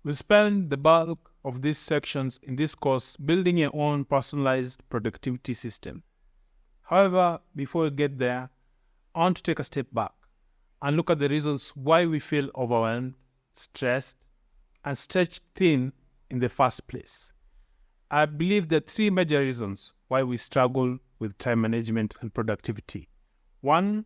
We spend the bulk of these sections in this course building your own personalized productivity system. However, before we get there, I want to take a step back and look at the reasons why we feel overwhelmed, stressed, and stretched thin in the first place. I believe there are three major reasons why we struggle with time management and productivity. 1,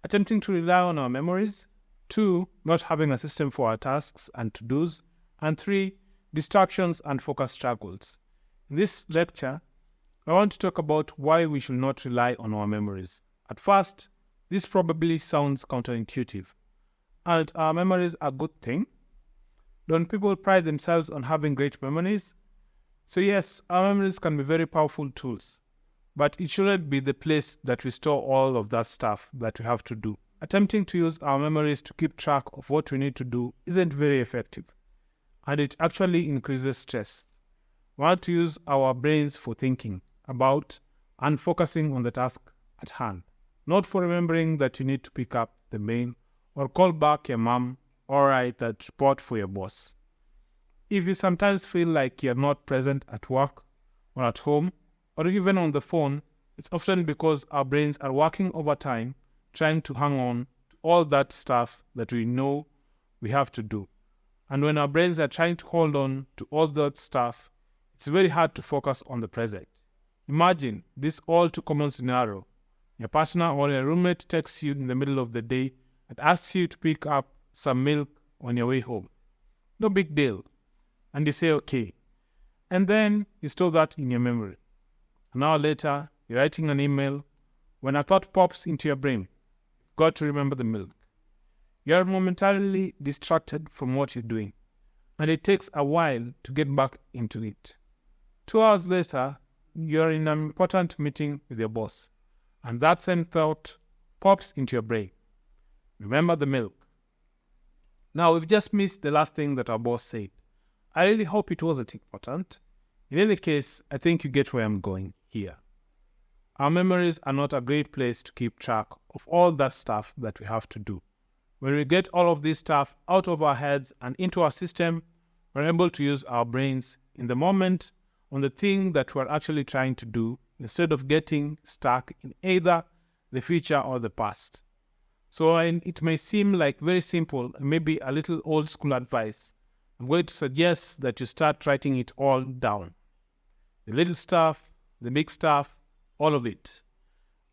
attempting to rely on our memories. 2, not having a system for our tasks and to-dos. And 3, distractions and focus struggles. In this lecture, I want to talk about why we should not rely on our memories. At first, this probably sounds counterintuitive. Aren't our memories a good thing? Don't people pride themselves on having great memories? So yes, our memories can be very powerful tools, but it shouldn't be the place that we store all of that stuff that we have to do. Attempting to use our memories to keep track of what we need to do isn't very effective, and it actually increases stress. We want to use our brains for thinking about and focusing on the task at hand, not for remembering that you need to pick up the mail or call back your mom or write that report for your boss. If you sometimes feel like you're not present at work or at home or even on the phone, it's often because our brains are working overtime trying to hang on to all that stuff that we know we have to do. And when our brains are trying to hold on to all that stuff, it's very hard to focus on the present. Imagine this all too common scenario. Your partner or your roommate texts you in the middle of the day and asks you to pick up some milk on your way home. No big deal. And you say, okay. And then you store that in your memory. An hour later, you're writing an email when a thought pops into your brain. You've got to remember the milk. You're momentarily distracted from what you're doing, and it takes a while to get back into it. 2 hours later, you're in an important meeting with your boss, and that same thought pops into your brain. Remember the milk. Now, we've just missed the last thing that our boss said. I really hope it wasn't important. In any case, I think you get where I'm going here. Our memories are not a great place to keep track of all that stuff that we have to do. When we get all of this stuff out of our heads and into our system, we're able to use our brains in the moment on the thing that we're actually trying to do instead of getting stuck in either the future or the past. So it may seem like very simple and maybe a little old school advice. I'm going to suggest that you start writing it all down. The little stuff, the big stuff, all of it.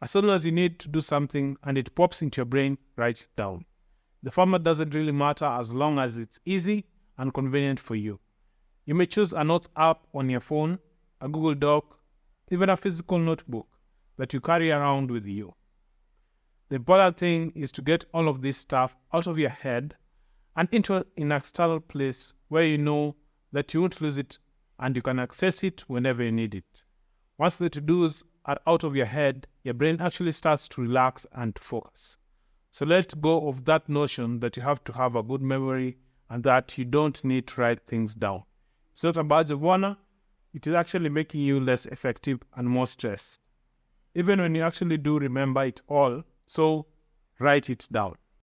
As soon as you need to do something and it pops into your brain, write it down. The format doesn't really matter as long as it's easy and convenient for you. You may choose a notes app on your phone, a Google Doc, even a physical notebook that you carry around with you. The important thing is to get all of this stuff out of your head and into an external place where you know that you won't lose it and you can access it whenever you need it. Once the to-dos are out of your head, your brain actually starts to relax and to focus. So let go of that notion that you have to have a good memory and that you don't need to write things down. It's not a badge of honor. It is actually making you less effective and more stressed. Even when you actually do remember it all, so write it down.